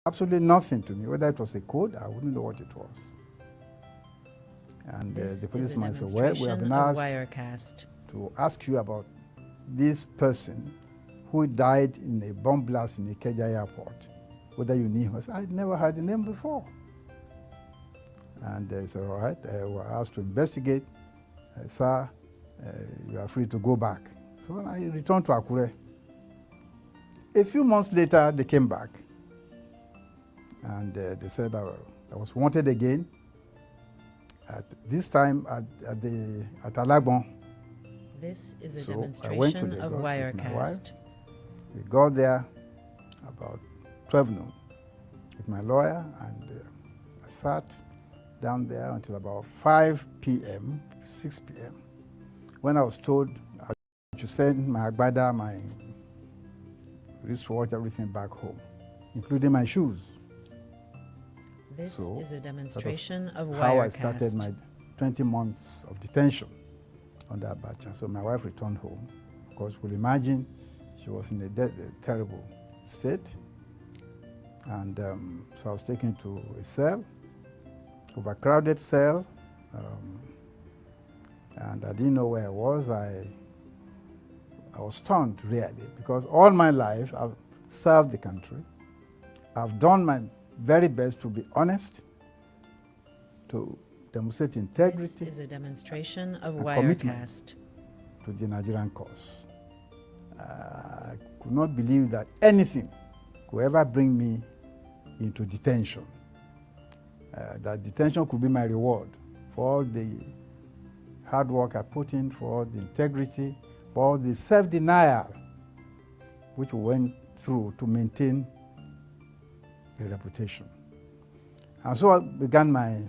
absolutely nothing to me. Whether it was a code, I wouldn't know what it was. And the policeman said, well, we have been asked to ask you about this person who died in a bomb blast in Ikeja airport, whether you knew him. I said, I'd never heard the name before. And they said, all right, we were asked to investigate. Sir, you are free to go back. So I returned to Akure. A few months later, they came back. And they said I was wanted again. At this time at Alagbon. This is a demonstration of Wirecast. We got there about 12 noon with my lawyer, and I sat down there until about 5 p.m., 6 p.m. when I was told I should send my agbada, my wristwatch, everything back home, including my shoes. This is a demonstration of Wirecast. How I started my 20 months of detention on that batch. And so my wife returned home. Of course, we'll imagine she was in a terrible state. And so I was taken to a cell, overcrowded cell. And I didn't know where I was. I was stunned, really, because all my life I've served the country. I've done my very best to be honest, to demonstrate integrity. This is a demonstration of Wirecast to the Nigerian cause. I could not believe that anything could ever bring me into detention. That detention could be my reward for all the hard work I put in, for all the integrity, for all the self-denial which we went through to maintain a reputation. And so I began my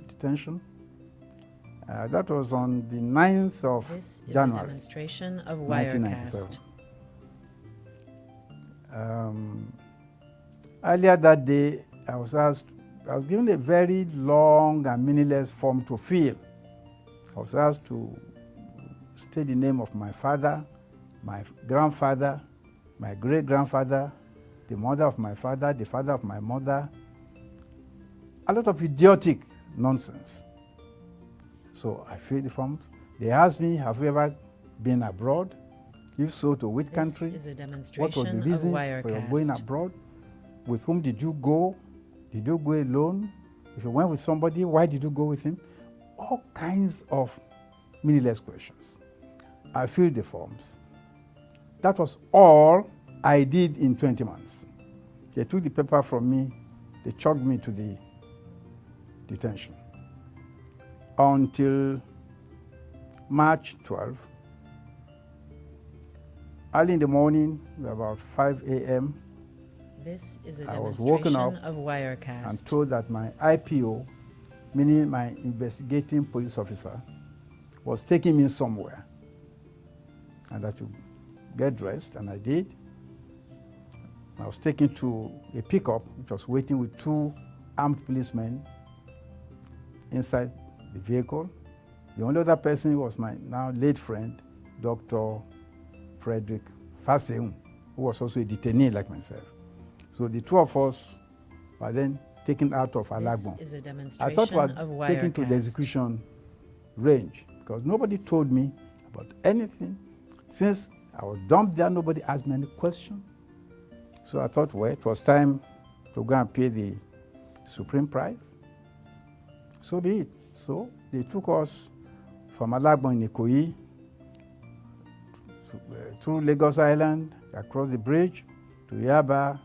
detention. That was on the 9th of January, demonstration of 1997. Earlier that day, I was given a very long and meaningless form to fill. I was asked to state the name of my father, my grandfather, my great-grandfather, the mother of my father, the father of my mother, a lot of idiotic nonsense. So I filled the forms. They asked me, have you ever been abroad? If so, to which country? What was the reason for your going abroad? With whom did you go? Did you go alone? If you went with somebody, why did you go with him? All kinds of meaningless questions. I filled the forms. That was all I did in 20 months. They took the paper from me, they chucked me to the detention. Until March 12, early in the morning, about 5 a.m., this is a I was woken up of Wirecast and told that my IPO, meaning my investigating police officer, was taking me somewhere and that to get dressed, and I did. I was taken to a pickup which was waiting with 2 armed policemen inside the vehicle. The only other person was my now late friend, Dr. Frederick Faseun, who was also a detainee like myself. So the 2 of us were then taken out of Alagbon. I thought we were taken to the execution range because nobody told me about anything. Since I was dumped there, nobody asked me any question. So I thought, well, it was time to go and pay the supreme price. So be it. So they took us from Alagbon in Ikoyi through Lagos Island, across the bridge to Yaba,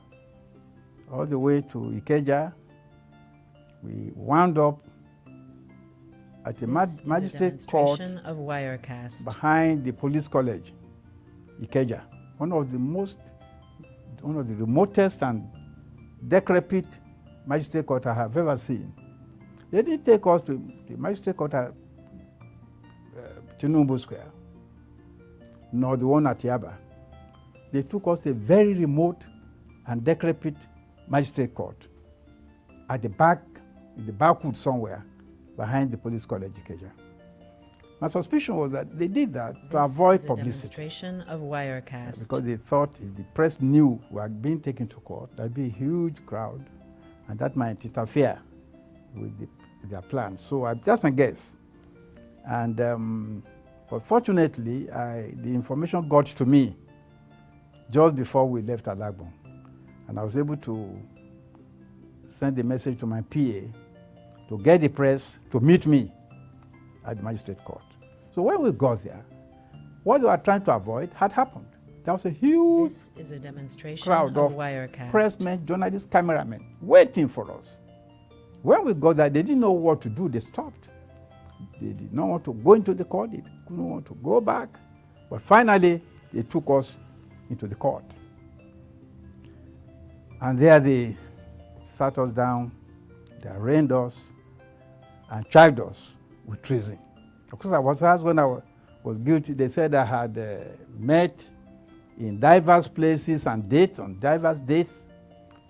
all the way to Ikeja. We wound up at a magistrate court behind the police college, Ikeja, one of the remotest and decrepit magistrate court I have ever seen. They didn't take us to the magistrate court at Tinubu Square, nor the one at Yaba. They took us to a very remote and decrepit magistrate court at the back, in the backwood somewhere, behind the police college, Ikeja. My suspicion was that they did that to This avoid is a publicity. demonstration of Wirecast. Because they thought if the press knew we were being taken to court, there'd be a huge crowd, and that might interfere with their plans. So that's my guess. And but fortunately, the information got to me just before we left Alagbon, and I was able to send a message to my PA to get the press to meet me at the magistrate court. So when we got there, what they were trying to avoid had happened. There was a huge This is a demonstration crowd of Wirecast. pressmen, journalists, cameramen waiting for us. When we got there, they didn't know what to do. They stopped. They did not want to go into the court. They couldn't want to go back. But finally, they took us into the court. And there they sat us down, they arraigned us, and charged us with treason. Of course, I was asked when I was guilty. They said I had met in diverse places and dates, on diverse dates,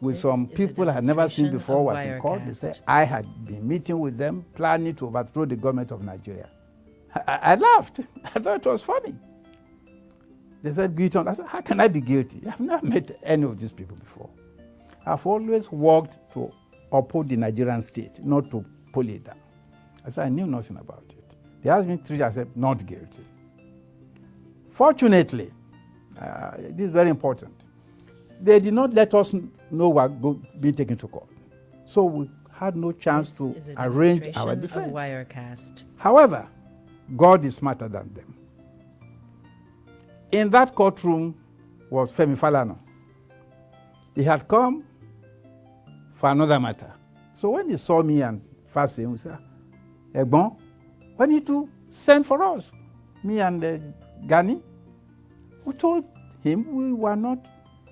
with some people I had never seen before was in court. They said I had been meeting with them, planning to overthrow the government of Nigeria. I laughed. I thought it was funny. They said, guilty. I said, how can I be guilty? I've never met any of these people before. I've always worked to uphold the Nigerian state, not to pull it down. I said, I knew nothing about it. They asked me to treat, I said, not guilty. Fortunately, this is very important, they did not let us know we were being taken to court. So we had no chance to arrange our defense. Wirecast. However, God is smarter than them. In that courtroom was Femi Falana. He had come for another matter. So when he saw me and Fasim, he said, Egbon, why need to send for us? Me and Gani. We told him we were not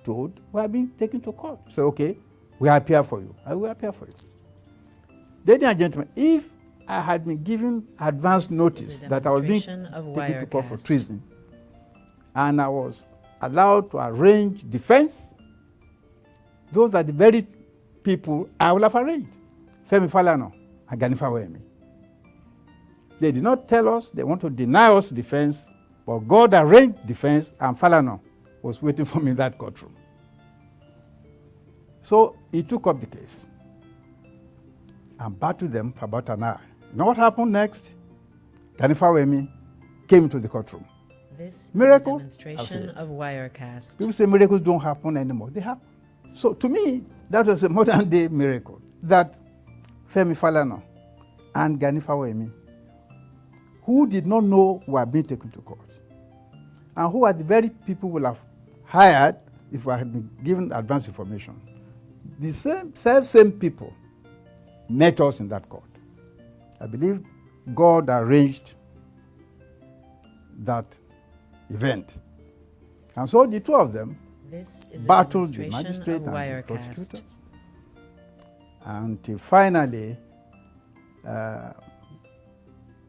told we are being taken to court. So, okay, we appear for you. I will appear for you. Ladies and gentlemen, if I had been given advance notice that I was being taken to court for treason, and I was allowed to arrange defense, those are the very people I will have arranged. Femi Falana and Gani Fawemi. They did not tell us they want to deny us defense, but God arranged defense, and Falana was waiting for me in that courtroom. So he took up the case and battled them for about an hour. You know what happened next? Gani Fawemi came to the courtroom. This Miracle? is a demonstration of Wirecast. People say miracles don't happen anymore. They happen. So to me, that was a modern day miracle that Femi Falana and Gani Fawemi, who did not know were being taken to court, and who are the very people we will have hired if I had been given advance information, the same people met us in that court. I believe God arranged that event. And so the two of them battled the magistrate and the prosecutors until finally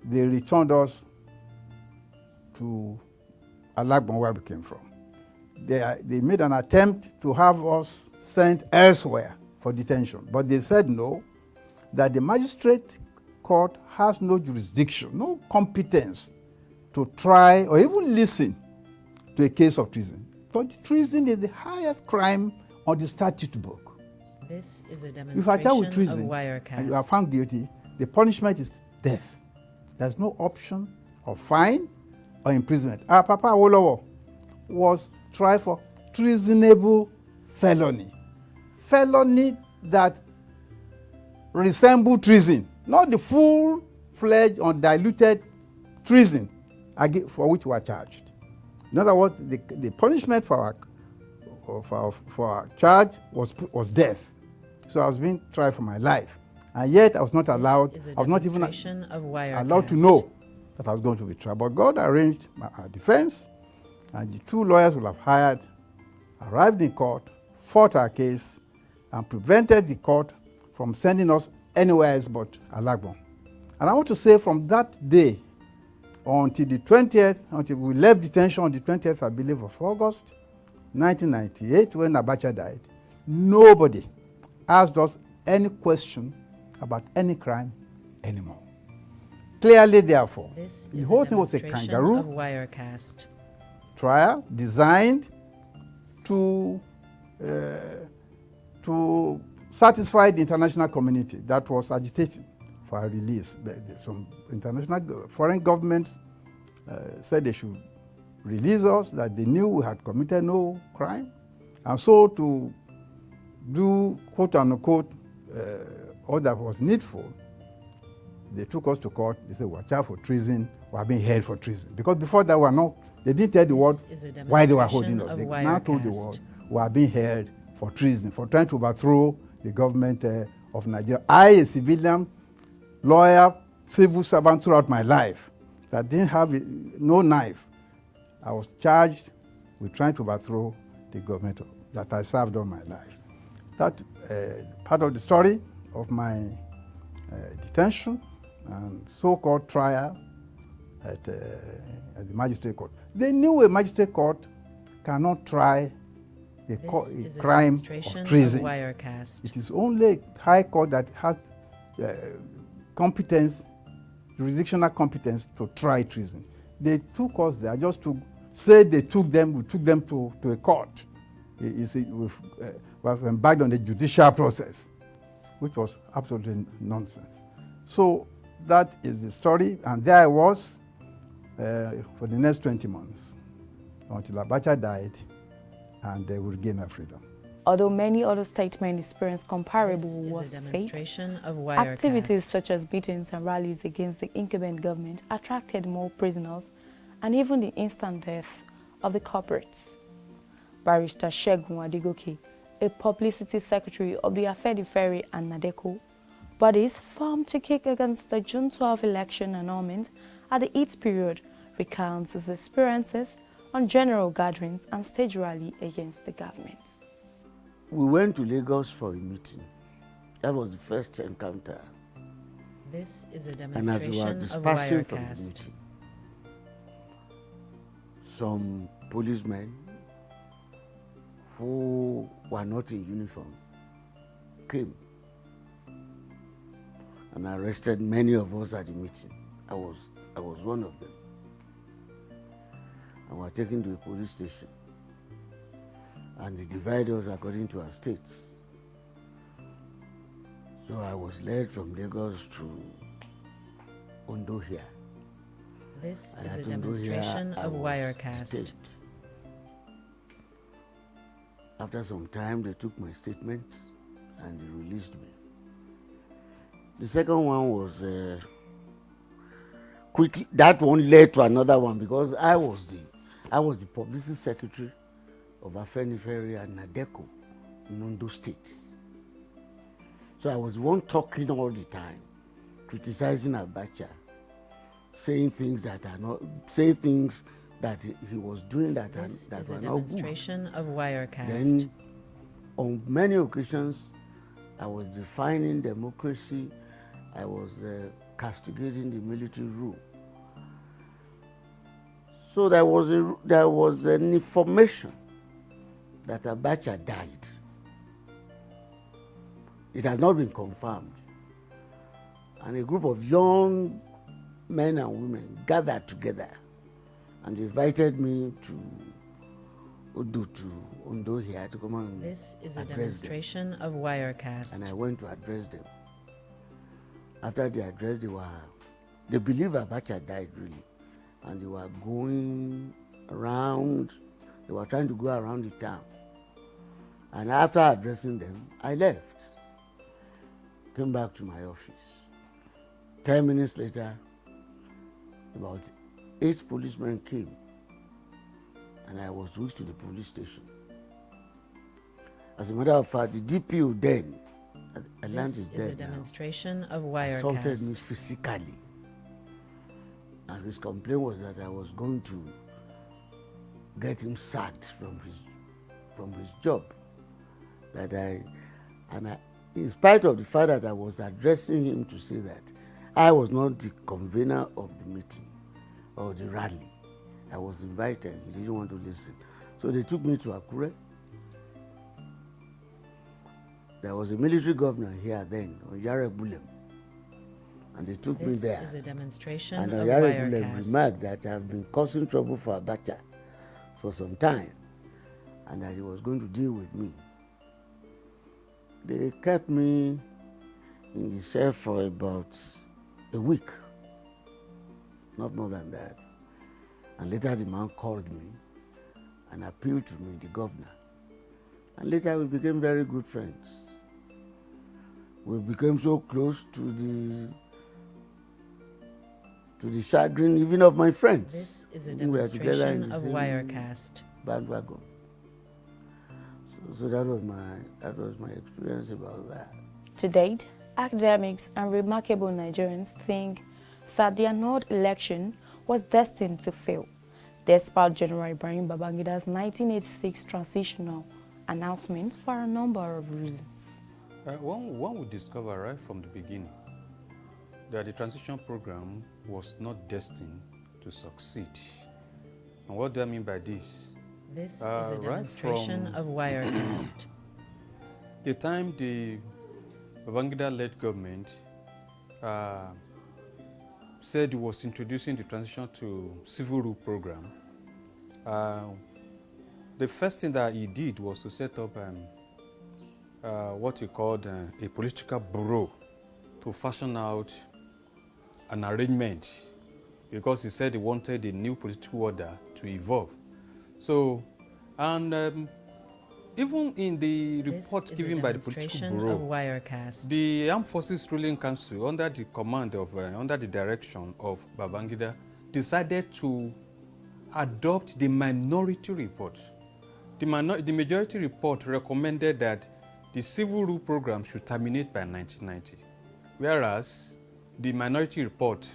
they returned us to Alagbon, where we came from. They made an attempt to have us sent elsewhere for detention, but they said no, that the magistrate court has no jurisdiction, no competence to try or even listen to a case of treason. But treason is the highest crime on the statute book. This is a If demonstration I charge with treason of Wirecast. and you are found guilty, the punishment is death. There's no option of fine or imprisonment. Our Papa Awolowo was tried for treasonable felony. Felony that resembled treason, not the full-fledged, undiluted treason for which we are charged. In other words, the punishment for our charge was death. So I was being tried for my life. And yet I was not allowed, I was not even allowed to know that I was going to be tried. But God arranged our defense, and the two lawyers we'll have hired arrived in court, fought our case, and prevented the court from sending us anywhere else but Alagbon. And I want to say from that day until the 20th, until we left detention on the 20th, I believe, of August 1998, when Abacha died, nobody asked us any question about any crime anymore. clearly therefore. This The is whole a thing was a demonstration kangaroo of Wirecast. trial designed to satisfy the international community that was agitating for a release. Some international foreign governments said they should release us, that they knew we had committed no crime. And so to do quote unquote all that was needful, they took us to court. They said, we're charged for treason, we're being held for treason. Because before that, they didn't tell the world why they were holding us. They now told the world, we are being held for treason, for trying to overthrow the government of Nigeria. I, a civilian, lawyer, civil servant throughout my life, that didn't have no knife, I was charged with trying to overthrow the government that I served all my life. That part of the story of my detention and so-called trial at the magistrate court. They knew a magistrate court cannot try a crime of treason. It is only a high court that has competence, jurisdictional competence to try treason. They took us there just to say we took them to a court. You see, we've embarked on the judicial process, which was absolutely nonsense. So that is the story, and there I was for the next 20 months until Abacha died and they would regain their freedom. Although many other statesmen experienced comparable worst fate, activities such as beatings and rallies against the incumbent government attracted more prisoners and even the instant death of the culprits. Barrister Segun Adegoke, a publicity secretary of the Afenifere and Nadeco, bodies formed to kick against the June 12 election annulment at the its period, recounts his experiences on general gatherings and stage rally against the government. We went to Lagos for a meeting. That was the first encounter. This is a And as we were demonstration of dispersing from the Wirecast. meeting, some policemen who were not in uniform came and arrested many of us at the meeting. I was one of them. And were taken to a police station. And they divided us according to our states. So I was led from Lagos to Ondo here. This And is at a Ondo here, demonstration I of was Wirecast. detained. After some time, they took my statement and they released me. The second one was quickly. That one led to another one because I was the publicity secretary of Afenifere and Nadeco in Ondo State. So I was the one talking all the time, criticizing Abacha, saying things that he was doing that were not good. This is a demonstration of Wirecast. Then, on many occasions, I was defining democracy. I was castigating the military rule. So there was an information that Abacha died. It has not been confirmed. And a group of young men and women gathered together and invited me to Ondo here to come and This is a address demonstration of Wirecast. them. And I went to address them. After the address, they believe Abacha died really. And they were going around, they were trying to go around the town. And after addressing them, I left. Came back to my office. 10 minutes later, about 8 policemen came. And I was whisked to the police station. As a matter of fact, the DPO then, I learned This is is a dead now, demonstration of assaulted me Wirecast. physically. And his complaint was that I was going to get him sacked from his job. In spite of the fact that I was addressing him to say that I was not the convener of the meeting or the rally. I was invited. He didn't want to listen. So they took me to Akure. There was a military governor here then, Oyare Bulem. and they took me there. This is a demonstration and of Adewale Wirecast. remarked that I have been causing trouble for Abacha for some time, and that he was going to deal with me. They kept me in the cell for about a week, not more than that. And later the man called me and appealed to me, the governor. And later we became very good friends. We became so close to the chagrin even of my friends. This is a demonstration of Wirecast. Bandwagon. So that was my experience about that. To date, academics and remarkable Nigerians think that the annulled election was destined to fail, despite General Ibrahim Babangida's 1986 transitional announcement for a number of reasons. One would discover right from the beginning that the transition program was not destined to succeed. And what do I mean by this? This is a demonstration of Wirecast. The time the Babangida-led government said it was introducing the transition to civil rule program, the first thing that he did was to set up what he called a political bureau to fashion out an arrangement, because he said he wanted a new political order to evolve. So, and even in the report given by the political bureau, the Armed Forces Ruling Council, under the command of, under the direction of Babangida, decided to adopt the minority report. The majority report recommended that the civil rule program should terminate by 1990, whereas the minority report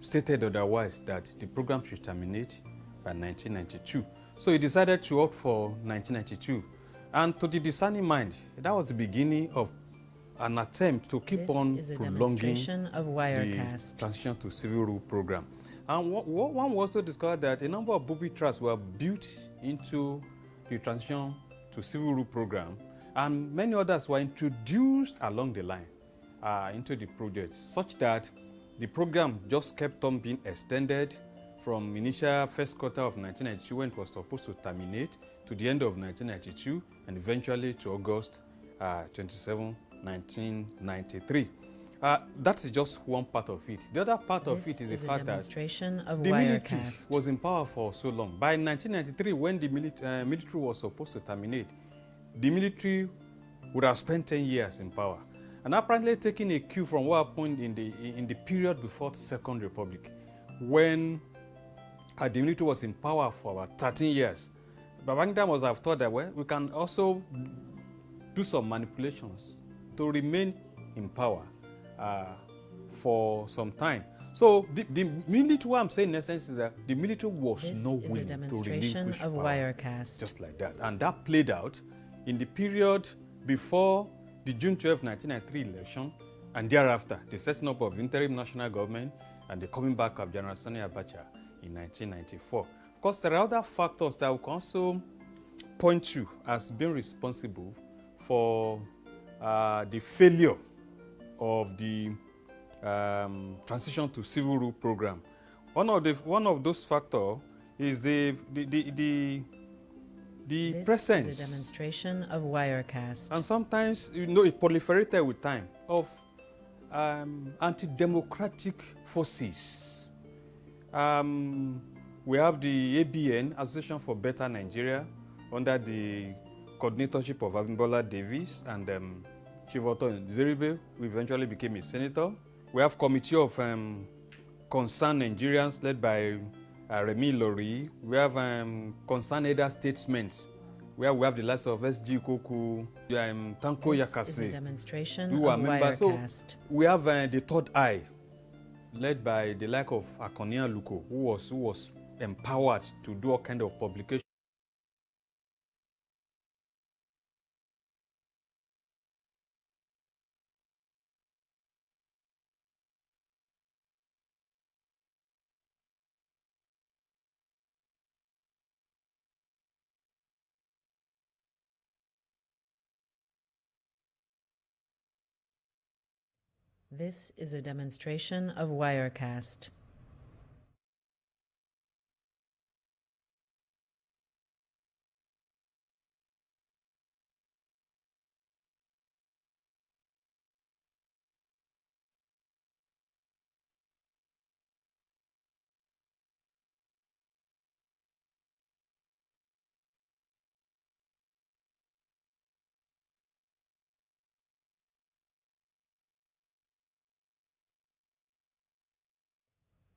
stated otherwise, that the program should terminate by 1992. So he decided to opt for 1992. And to the discerning mind, that was the beginning of an attempt to keep on prolonging the transition to civil rule program. And one was to discover that a number of booby traps were built into the transition to civil rule program, and many others were introduced along the line into the project, such that the program just kept on being extended from initial first quarter of 1992, when it was supposed to terminate, to the end of 1992, and eventually to August 27, 1993. That's just one part of it. The other part of it is the fact that the military was in power for so long. By 1993, when the military was supposed to terminate, the military would have spent 10 years in power, and apparently taking a cue from what happened in the period before the Second Republic, when the military was in power for about 13 years. Babangida must have thought that, well, we can also do some manipulations to remain in power for some time. So the military, what I'm saying in essence is that the military was not willing to relinquish power, just like that. And that played out in the period before the June 12, 1993 election, and thereafter the setting up of interim national government and the coming back of General Sani Abacha in 1994. Of course, there are other factors that we can also point to as being responsible for the failure of the transition to civil rule program. One of those factors is the presence. This is a demonstration of Wirecast. And sometimes, it proliferated with time, of anti-democratic forces. We have the ABN, Association for Better Nigeria, under the coordinatorship of Abimbola Davis and Chief Otto Nzeribe, who eventually became a senator. We have Committee of Concerned Nigerians, led by Remi Lori. We have Concerned Elder Statesmen, where we have the likes of SG Koku, Tanko Yakase, who are members. So we have the Third Eye, led by the like of Akonia Luko, who was empowered to do all kind of publication. This is a demonstration of Wirecast.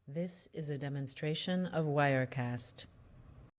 This is a demonstration of Wirecast.